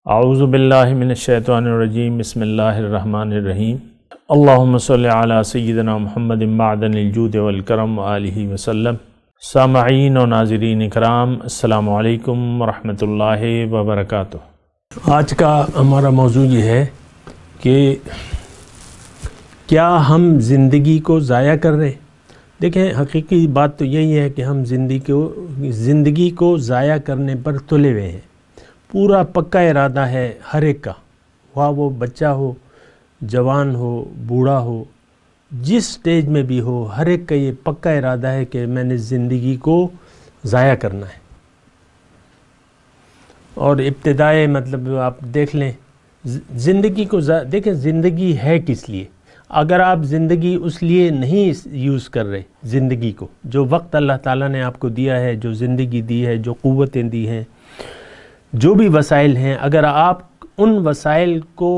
اعوذ باللہ من الشیطان الرجیم بسم اللہ الرحمن الرحیم اللہم صلی علی سیدنا محمد معدن الجود والکرم وآلہ وسلم۔ سامعین و ناظرین اکرام، السلام علیکم ورحمۃ اللہ وبرکاتہ۔ آج کا ہمارا موضوع یہ ہے کہ کیا ہم زندگی کو ضائع کر رہے ہیں؟ دیکھیں، حقیقی بات تو یہی ہے کہ ہم زندگی کو ضائع کرنے پر تلے ہوئے ہیں۔ پورا پکا ارادہ ہے ہر ایک کا، خواہ وہ بچہ ہو، جوان ہو، بوڑھا ہو، جس سٹیج میں بھی ہو، ہر ایک کا یہ پکا ارادہ ہے کہ میں نے زندگی کو ضائع کرنا ہے۔ اور ابتدائے آپ دیکھ لیں زندگی کو دیکھیں، زندگی ہے کس لیے؟ اگر آپ زندگی اس لیے نہیں یوز کر رہے، زندگی کو، جو وقت اللہ تعالیٰ نے آپ کو دیا ہے، جو زندگی دی ہے، جو قوتیں دی ہیں، جو بھی وسائل ہیں، اگر آپ ان وسائل کو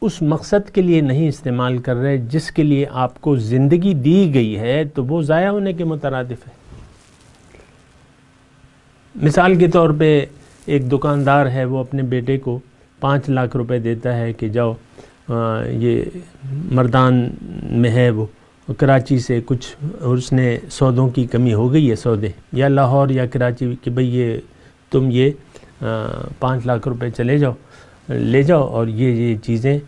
اس مقصد کے لیے نہیں استعمال کر رہے جس کے لیے آپ کو زندگی دی گئی ہے، تو وہ ضائع ہونے کے مترادف ہے۔ مثال کے طور پہ ایک دکاندار ہے، وہ اپنے بیٹے کو 5 لاکھ روپے دیتا ہے کہ جاؤ، یہ مردان میں ہے، وہ کراچی سے کچھ، اور اس نے سودوں کی کمی ہو گئی ہے، سودے یا لاہور یا کراچی، کہ بھئی یہ تم یہ 5 لاکھ روپے چلے جاؤ، لے جاؤ اور یہ چیزیں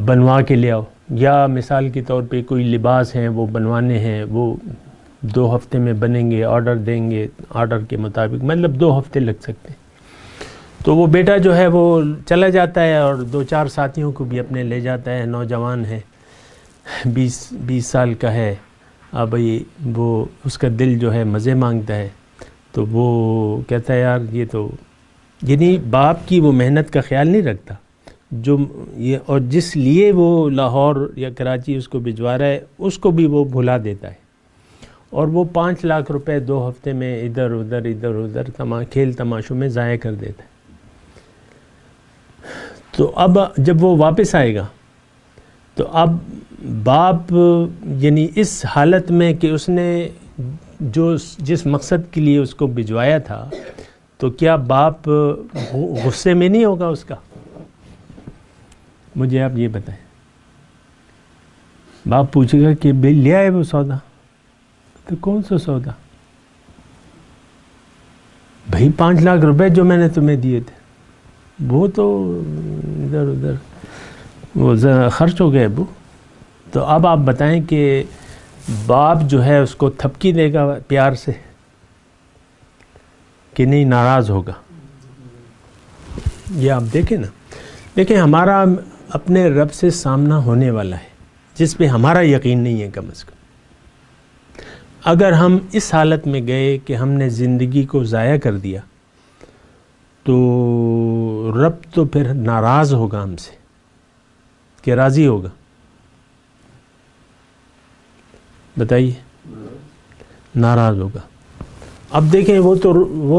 بنوا کے لے آؤ۔ یا مثال کے طور پہ کوئی لباس ہیں، وہ بنوانے ہیں، وہ 2 ہفتے میں بنیں گے، آرڈر دیں گے، آرڈر کے مطابق 2 ہفتے لگ سکتے ہیں۔ تو وہ بیٹا جو ہے وہ چلا جاتا ہے اور 2-4 ساتھیوں کو بھی اپنے لے جاتا ہے، نوجوان ہے، 20 سال کا ہے، اب وہ اس کا دل جو ہے مزے مانگتا ہے، تو وہ کہتا ہے یار یہ تو، یعنی باپ کی وہ محنت کا خیال نہیں رکھتا، جو یہ، اور جس لیے وہ لاہور یا کراچی اس کو بھجوا رہا ہے، اس کو بھی وہ بھلا دیتا ہے، اور وہ 5 لاکھ روپے 2 ہفتے میں ادھر ادھر کھیل تماشوں میں ضائع کر دیتا ہے۔ تو اب جب وہ واپس آئے گا تو اب باپ یعنی اس حالت میں کہ اس نے جس مقصد کے لیے اس کو بھجوایا تھا، تو کیا باپ غصے میں نہیں ہوگا اس کا؟ مجھے آپ یہ بتائیں۔ باپ پوچھے گا کہ بھئی لے آئے وہ سودا؟ تو کون سا سودا؟ بھئی 5 لاکھ روپے جو میں نے تمہیں دیے تھے، وہ تو ادھر ادھر وہ خرچ ہو گئے ابو۔ تو اب آپ بتائیں کہ باپ جو ہے اس کو تھپکی دے گا پیار سے کہ نہیں، ناراض ہوگا؟ یہ آپ دیکھیں نا، دیکھیں ہمارا اپنے رب سے سامنا ہونے والا ہے، جس پہ ہمارا یقین نہیں ہے کم از کم۔ اگر ہم اس حالت میں گئے کہ ہم نے زندگی کو ضائع کر دیا، تو رب تو پھر ناراض ہوگا ہم سے کہ راضی ہوگا؟ بتائیے، ناراض ہوگا۔ اب دیکھیں وہ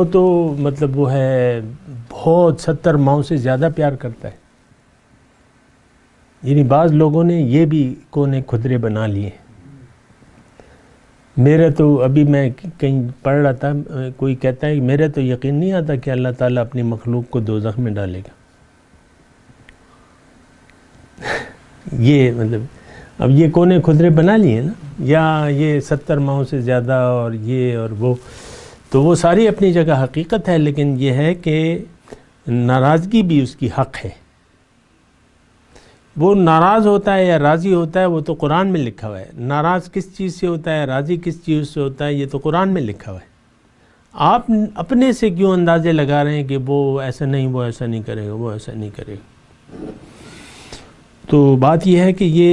تو وہ ہے بہت 70 ماؤں سے زیادہ پیار کرتا ہے، یعنی بعض لوگوں نے یہ بھی کونے کھدرے بنا لیے۔ میرے تو ابھی میں کہیں پڑھ رہا تھا، کوئی کہتا ہے کہ میرے تو یقین نہیں آتا کہ اللہ تعالیٰ اپنی مخلوق کو دوزخ میں ڈالے گا۔ یہ اب یہ کونے کھدرے بنا لیے نا، یا یہ 70 ماؤں سے زیادہ اور یہ اور وہ، تو وہ ساری اپنی جگہ حقیقت ہے، لیکن یہ ہے کہ ناراضگی بھی اس کی حق ہے۔ وہ ناراض ہوتا ہے یا راضی ہوتا ہے، وہ تو قرآن میں لکھا ہوا ہے۔ ناراض کس چیز سے ہوتا ہے، راضی کس چیز سے ہوتا ہے، یہ تو قرآن میں لکھا ہوا ہے۔ آپ اپنے سے کیوں اندازے لگا رہے ہیں کہ وہ ایسا نہیں، وہ ایسا نہیں کرے گا، وہ ایسا نہیں کرے گا؟ تو بات یہ ہے کہ یہ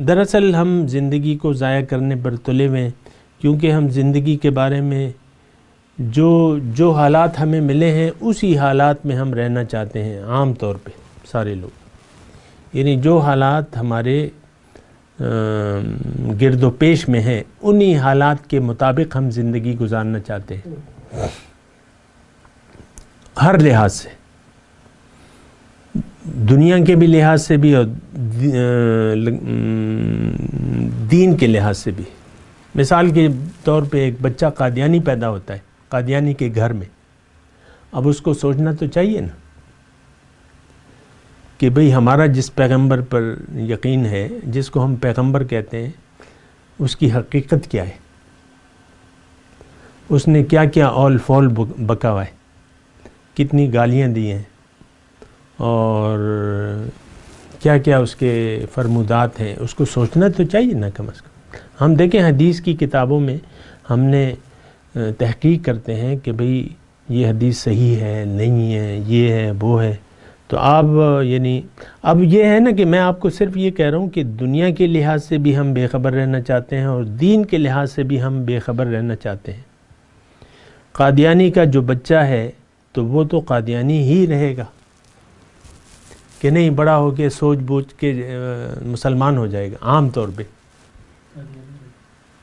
دراصل ہم زندگی کو ضائع کرنے پر تلے ہوئے ہیں، کیونکہ ہم زندگی کے بارے میں جو حالات ہمیں ملے ہیں، اسی حالات میں ہم رہنا چاہتے ہیں۔ عام طور پہ سارے لوگ، یعنی جو حالات ہمارے گرد و پیش میں ہیں، انہی حالات کے مطابق ہم زندگی گزارنا چاہتے ہیں، ہر لحاظ سے، دنیا کے بھی لحاظ سے بھی اور دین کے لحاظ سے بھی۔ مثال کے طور پہ ایک بچہ قادیانی پیدا ہوتا ہے، قادیانی کے گھر میں، اب اس کو سوچنا تو چاہیے نا کہ بھئی ہمارا جس پیغمبر پر یقین ہے، جس کو ہم پیغمبر کہتے ہیں، اس کی حقیقت کیا ہے، اس نے کیا کیا اول فول بکا ہوا ہے، کتنی گالیاں دی ہیں، اور کیا کیا اس کے فرمودات ہیں، اس کو سوچنا تو چاہیے نا کم از کم۔ ہم دیکھیں حدیث کی کتابوں میں ہم نے تحقیق کرتے ہیں کہ بھئی یہ حدیث صحیح ہے، نہیں ہے، یہ ہے، وہ ہے، تو آپ یعنی اب یہ ہے نا کہ میں آپ کو صرف یہ کہہ رہا ہوں کہ دنیا کے لحاظ سے بھی ہم بے خبر رہنا چاہتے ہیں اور دین کے لحاظ سے بھی ہم بے خبر رہنا چاہتے ہیں۔ قادیانی کا جو بچہ ہے تو وہ تو قادیانی ہی رہے گا کہ نہیں بڑا ہو کے سوچ بوجھ کے مسلمان ہو جائے گا، عام طور پہ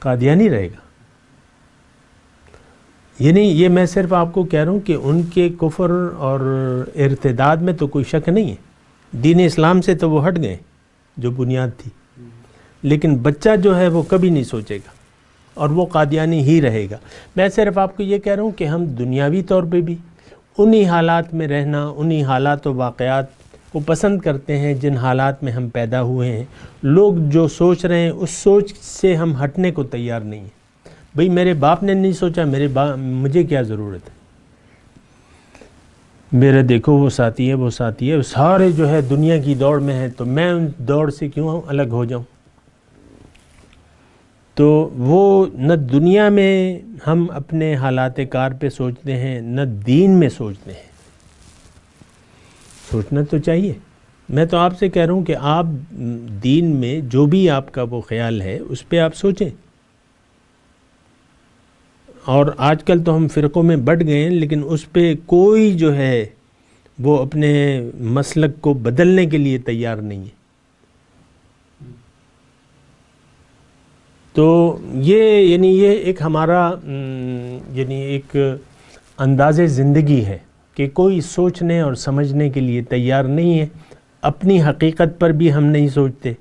قادیانی رہے گا۔ یعنی یہ میں صرف آپ کو کہہ رہا ہوں کہ ان کے کفر اور ارتداد میں تو کوئی شک نہیں ہے، دین اسلام سے تو وہ ہٹ گئے جو بنیاد تھی، لیکن بچہ جو ہے وہ کبھی نہیں سوچے گا اور وہ قادیانی ہی رہے گا۔ میں صرف آپ کو یہ کہہ رہا ہوں کہ ہم دنیاوی طور پہ بھی انہی حالات میں رہنا، انہی حالات و واقعات کو پسند کرتے ہیں جن حالات میں ہم پیدا ہوئے ہیں۔ لوگ جو سوچ رہے ہیں اس سوچ سے ہم ہٹنے کو تیار نہیں ہیں۔ بھئی میرے باپ نے نہیں سوچا، مجھے کیا ضرورت ہے، میرے دیکھو وہ ساتھی ہے، وہ ساتھی ہے، سارے جو ہے دنیا کی دوڑ میں ہیں تو میں ان دوڑ سے کیوں الگ ہو جاؤں؟ تو وہ نہ دنیا میں ہم اپنے حالات کار پہ سوچتے ہیں، نہ دین میں سوچتے ہیں۔ سوچنا تو چاہیے۔ میں تو آپ سے کہہ رہا ہوں کہ آپ دین میں جو بھی آپ کا وہ خیال ہے اس پہ آپ سوچیں۔ اور آج کل تو ہم فرقوں میں بٹ گئے ہیں، لیکن اس پہ کوئی جو ہے وہ اپنے مسلک کو بدلنے کے لیے تیار نہیں ہے۔ تو یہ ایک ہمارا یعنی ایک انداز زندگی ہے کہ کوئی سوچنے اور سمجھنے کے لیے تیار نہیں ہے، اپنی حقیقت پر بھی ہم نہیں سوچتے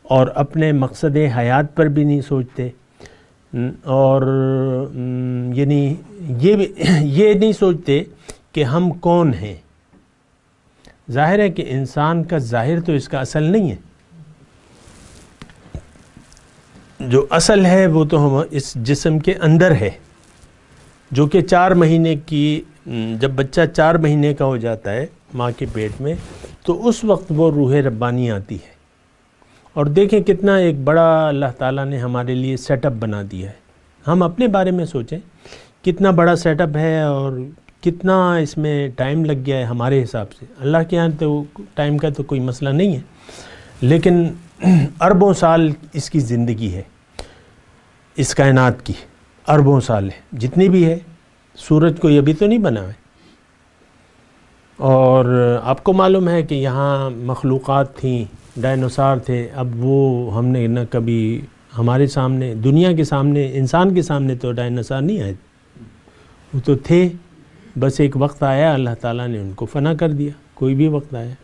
اور اپنے مقصد حیات پر بھی نہیں سوچتے، اور یعنی یہ نہیں سوچتے کہ ہم کون ہیں۔ ظاہر ہے کہ انسان کا ظاہر تو اس کا اصل نہیں ہے، جو اصل ہے وہ تو ہم اس جسم کے اندر ہے، جو کہ 4 مہینے کی، جب بچہ 4 مہینے کا ہو جاتا ہے ماں کے پیٹ میں تو اس وقت وہ روح ربانی آتی ہے۔ اور دیکھیں کتنا ایک بڑا اللہ تعالیٰ نے ہمارے لیے سیٹ اپ بنا دیا ہے۔ ہم اپنے بارے میں سوچیں کتنا بڑا سیٹ اپ ہے اور کتنا اس میں ٹائم لگ گیا ہے ہمارے حساب سے۔ اللہ کے یہاں تو ٹائم کا تو کوئی مسئلہ نہیں ہے، لیکن اربوں سال اس کی زندگی ہے، اس کائنات کی اربوں سال ہے، جتنی بھی ہے۔ سورج کوئی ابھی تو نہیں بنا ہے، اور آپ کو معلوم ہے کہ یہاں مخلوقات تھیں، ڈائنوسار تھے، اب وہ ہم نے نہ کبھی ہمارے سامنے، دنیا کے سامنے، انسان کے سامنے تو ڈائنوسار نہیں آئے، وہ تو تھے، بس ایک وقت آیا اللہ تعالیٰ نے ان کو فنا کر دیا، کوئی بھی وقت آیا۔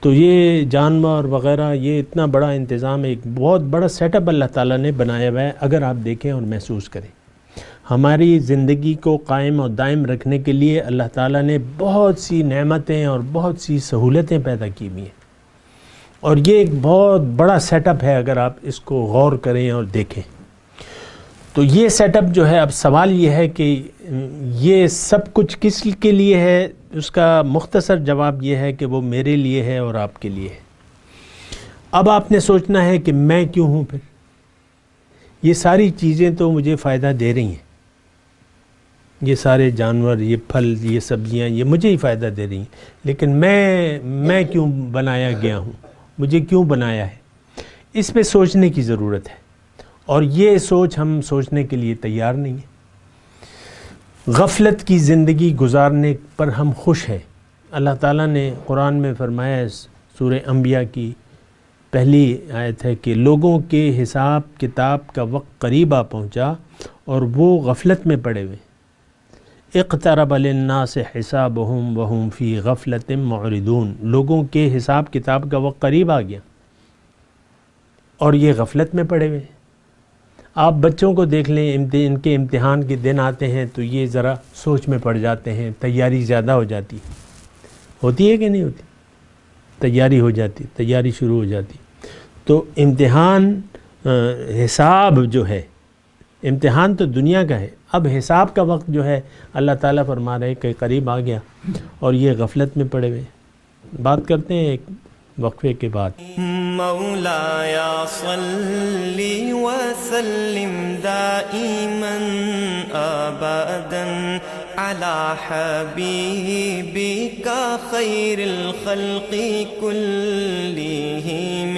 تو یہ جانور وغیرہ، یہ اتنا بڑا انتظام، ایک بہت بڑا سیٹ اپ اللہ تعالیٰ نے بنایا ہوا ہے، اگر آپ دیکھیں اور محسوس کریں۔ ہماری زندگی کو قائم اور دائم رکھنے کے لیے اللہ تعالیٰ نے بہت سی نعمتیں اور بہت سی سہولتیں پیدا کی ہوئی ہیں، اور یہ ایک بہت بڑا سیٹ اپ ہے اگر آپ اس کو غور کریں اور دیکھیں تو۔ یہ سیٹ اپ جو ہے، اب سوال یہ ہے کہ یہ سب کچھ کس کے لیے ہے؟ اس کا مختصر جواب یہ ہے کہ وہ میرے لیے ہے اور آپ کے لیے ہے۔ اب آپ نے سوچنا ہے کہ میں کیوں ہوں؟ پھر یہ ساری چیزیں تو مجھے فائدہ دے رہی ہیں، یہ سارے جانور، یہ پھل، یہ سبزیاں، یہ مجھے ہی فائدہ دے رہی ہیں، لیکن میں کیوں بنایا گیا ہوں؟ مجھے کیوں بنایا ہے؟ اس پہ سوچنے کی ضرورت ہے، اور یہ سوچ ہم سوچنے کے لیے تیار نہیں ہیں۔ غفلت کی زندگی گزارنے پر ہم خوش ہیں۔ اللہ تعالیٰ نے قرآن میں فرمایا ہے، سورہ انبیاء کی پہلی آیت ہے کہ لوگوں کے حساب کتاب کا وقت قریب آ پہنچا اور وہ غفلت میں پڑے ہوئے۔ اقترب للناس حسابهم وهم فی غفلت معرضون، لوگوں کے حساب کتاب کا وقت قریب آ گیا اور یہ غفلت میں پڑے ہوئے۔ آپ بچوں کو دیکھ لیں، ان کے امتحان کے دن آتے ہیں تو یہ ذرا سوچ میں پڑ جاتے ہیں، تیاری زیادہ ہو جاتی ہوتی ہے کہ نہیں ہوتی؟ تیاری ہو جاتی، تیاری شروع ہو جاتی. تو امتحان حساب جو ہے، امتحان تو دنیا کا ہے، اب حساب کا وقت جو ہے اللہ تعالیٰ فرما رہے کہ قریب آ گیا اور یہ غفلت میں پڑے ہوئے. بات کرتے ہیں ایک وقفے کے بعد. مولایا صلی وسلم دائما ابدا علی حبیبک خیر الخلق کلہم.